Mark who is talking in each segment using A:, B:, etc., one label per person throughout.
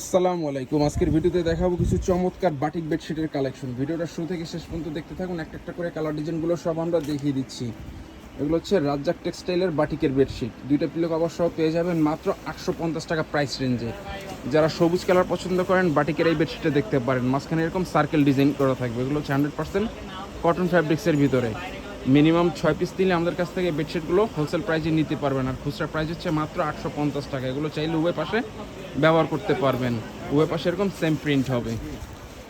A: আসসালামু আলাইকুম। আজকের ভিডিওতে দেখাবো কিছু চমৎকার বাটিক বেডশিটের কালেকশন। ভিডিওটা শুরু থেকে শেষ পর্যন্ত দেখতে থাকুন। একটা একটা করে কালার ডিজাইনগুলো সব আমরা দেখিয়ে দিচ্ছি। এগুলো হচ্ছে রাজ্জাক টেক্সটাইলের বাটিকের বেডশিট। দুইটা পিলো কভার সহ পেয়ে যাবেন মাত্র 850 টাকা প্রাইস রেঞ্জে। যারা সবুজ কালার পছন্দ করেন বাটিকের এই বেডশিটে দেখতে পারেন। মাঝখানে এরকম সার্কেল ডিজাইন করা থাকবে। এগুলো হচ্ছে 100% কটন ফ্যাব্রিক্সের ভিতরে। মিনিমাম 6 পিস নিলে আমাদের কাছ থেকে বেডশিটগুলো হোলসেল প্রাইসে নিতে পারবেন। আর খুচরা প্রাইস হচ্ছে মাত্র 850 টাকা। এগুলো চাইলে উভয় পাশে ব্যবহার করতে পারবেন। উভয় পাশে এরকম সেম প্রিন্ট হবে।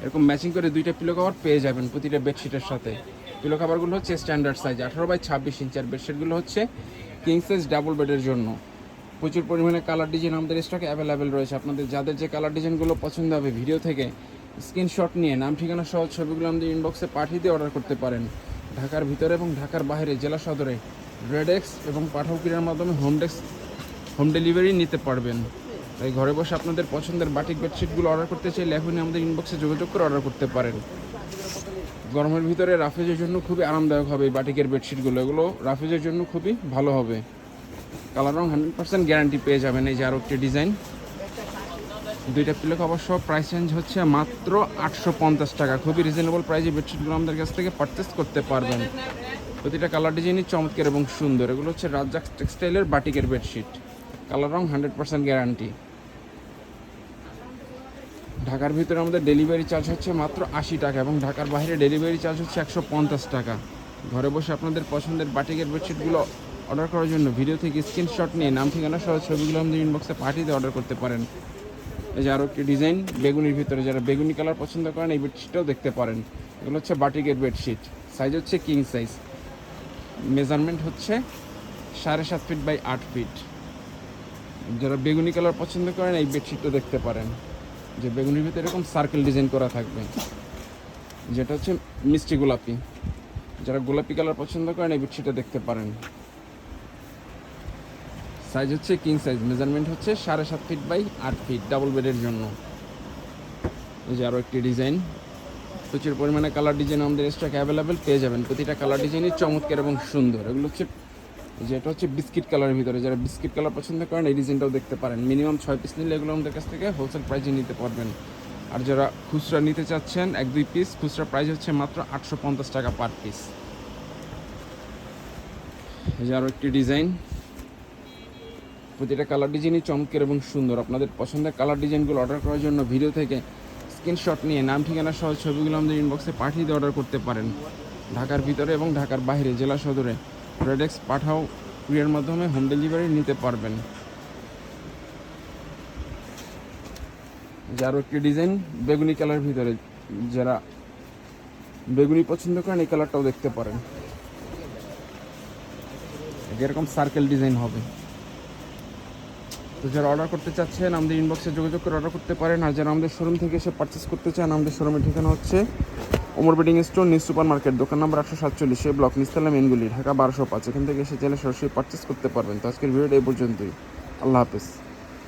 A: এরকম ম্যাচিং করে দুইটা পিলো কভার পেয়ে যাবেন প্রতিটা বেডশিটের সাথে। পিলো কভারগুলো হচ্ছে স্ট্যান্ডার্ড সাইজ 18/26 ইঞ্চ। আর বেডশিটগুলো হচ্ছে কিং সাইজ ডাবল বেডের জন্য। প্রচুর পরিমাণে কালার ডিজাইন আমাদের স্টকে অ্যাভেলেবেল রয়েছে। আপনাদের যাদের যে কালার ডিজাইনগুলো পছন্দ হবে ভিডিও থেকে স্ক্রিনশট নিয়ে নাম ঠিকানা সহ ছবিগুলো আমাদের ইনবক্সে পাঠিয়ে দিয়ে অর্ডার করতে পারেন। ঢাকার ভিতরে এবং ঢাকার বাইরে জেলা সদরে রেডেক্স এবং পাঠাও ক্রিয়ার মাধ্যমে হোম ডেলিভারি নিতে পারবেন। তাই ঘরে বসে আপনাদের পছন্দের বাটিক বেডশিটগুলো অর্ডার করতে চাইলে এখনই আমাদের ইনবক্সে যোগাযোগ করে অর্ডার করতে পারেন। গরমের ভিতরে রাফেজের জন্য খুবই আরামদায়ক হবে এই বাটিকের বেডশিটগুলো। এগুলো রাফেজের জন্য খুবই ভালো হবে। কালার রং 100% গ্যারান্টি পেয়ে যাবেন। এই যে আরও একটি ডিজাইন, দুইটা পিলো কভার সহ প্রাইস রেঞ্জ হচ্ছে মাত্র 850 টাকা। খুবই রিজনেবল প্রাইসে বেডশিটগুলো আমাদের কাছ থেকে পারচেস করতে পারবেন। প্রতিটা কালার ডিজাইনই চমৎকার এবং সুন্দর। এগুলো হচ্ছে রাজ্জাক টেক্সটাইলের বাটিকের বেডশিট। কালার রং 100% গ্যারান্টি। ঢাকার ভিতরে আমাদের ডেলিভারি চার্জ হচ্ছে মাত্র 80 টাকা এবং ঢাকার বাইরে ডেলিভারি চার্জ হচ্ছে 150 টাকা। ঘরে বসে আপনাদের পছন্দের বাটিকের বেডশিটগুলো অর্ডার করার জন্য ভিডিও থেকে স্ক্রিনশট নিয়ে নাম ঠিকানা সহ ছবিগুলো আমাদের ইনবক্সে পাঠিয়ে দিয়ে অর্ডার করতে পারেন। এই যে আরও একটি ডিজাইন বেগুনির ভিতরে, যারা বেগুনি কালার পছন্দ করেন এই বেডশিটটাও দেখতে পারেন। এগুলো হচ্ছে বাটিকের বেডশিট। সাইজ হচ্ছে কিং সাইজ। মেজারমেন্ট হচ্ছে 7.5 ফিট বাই 8 ফিট। যারা বেগুনি কালার পছন্দ করেন এই বেডশিটটা দেখতে পারেন। যে বেগুনির ভিতরে এরকম সার্কেল ডিজাইন করা থাকবে, যেটা হচ্ছে মিষ্টি গোলাপি। যারা গোলাপি কালার পছন্দ করেন এই বেডশিটটা দেখতে পারেন। সাইজ হচ্ছে কিং সাইজ। মেজারমেন্ট হচ্ছে 7.5 ফিট বাই 8 ফিট ডাবল বেডের জন্য। এই যে আরও একটি ডিজাইন, প্রচুর পরিমাণে কালার ডিজাইন আমাদের স্টক অ্যাভেলেবেল পেয়ে যাবেন। প্রতিটা কালার ডিজাইনই চমৎকার এবং সুন্দর। এগুলো হচ্ছে যেটা হচ্ছে বিস্কিট কালারের ভিতরে, যারা বিস্কিট কালার পছন্দ করেন এই ডিজাইনটাও দেখতে পারেন। মিনিমাম 6 পিস নিলে এগুলো আমাদের কাছ থেকে হোলসেল প্রাইসে নিতে পারবেন। আর যারা খুচরা নিতে চাচ্ছেন 1-2 পিস, খুচরা প্রাইস হচ্ছে মাত্র 850 টাকা পার পিস। এই যে আরও একটি ডিজাইন, প্রতিটা কালার ডিজাইনই চমৎকার এবং সুন্দর। আপনাদের পছন্দের কালার ডিজাইনগুলো অর্ডার করার জন্য ভিডিও থেকে স্ক্রিনশট নিয়ে নাম ঠিকানা সহ ছবিগুলো আমাদের ইনবক্সে পাঠিয়ে দিয়ে অর্ডার করতে পারেন। ঢাকার ভিতরে এবং ঢাকার বাইরে জেলা সদরে রেডেক্স পাঠাও কুরিয়ার মাধ্যমে হোম ডেলিভারি নিতে পারবেন। যারও একটি ডিজাইন বেগুনি কালার ভিতরে, যারা বেগুনি পছন্দ করেন এই কালারটাও দেখতে পারেন। এরকম সার্কেল ডিজাইন হবে। তো যারা অর্ডার করতে চাচ্ছেন আমাদের ইনবক্সে যোগাযোগ করে অর্ডার করতে পারেন। আর যারা আমাদের শোরুম থেকে এসে পারচেস করতে চান, আমাদের শোরুমের ঠিকানা হচ্ছে Omar bedding store, new super market, দোকান নম্বর 847, ব্লক নিস্তালা মেনগুলি, ঢাকা 1205। এখান থেকে এসে চাইলে সরাসরি পারচেস করতে পারবেন। তো আজকের ভিডিওটা এই পর্যন্তই। আল্লাহ হাফেজ।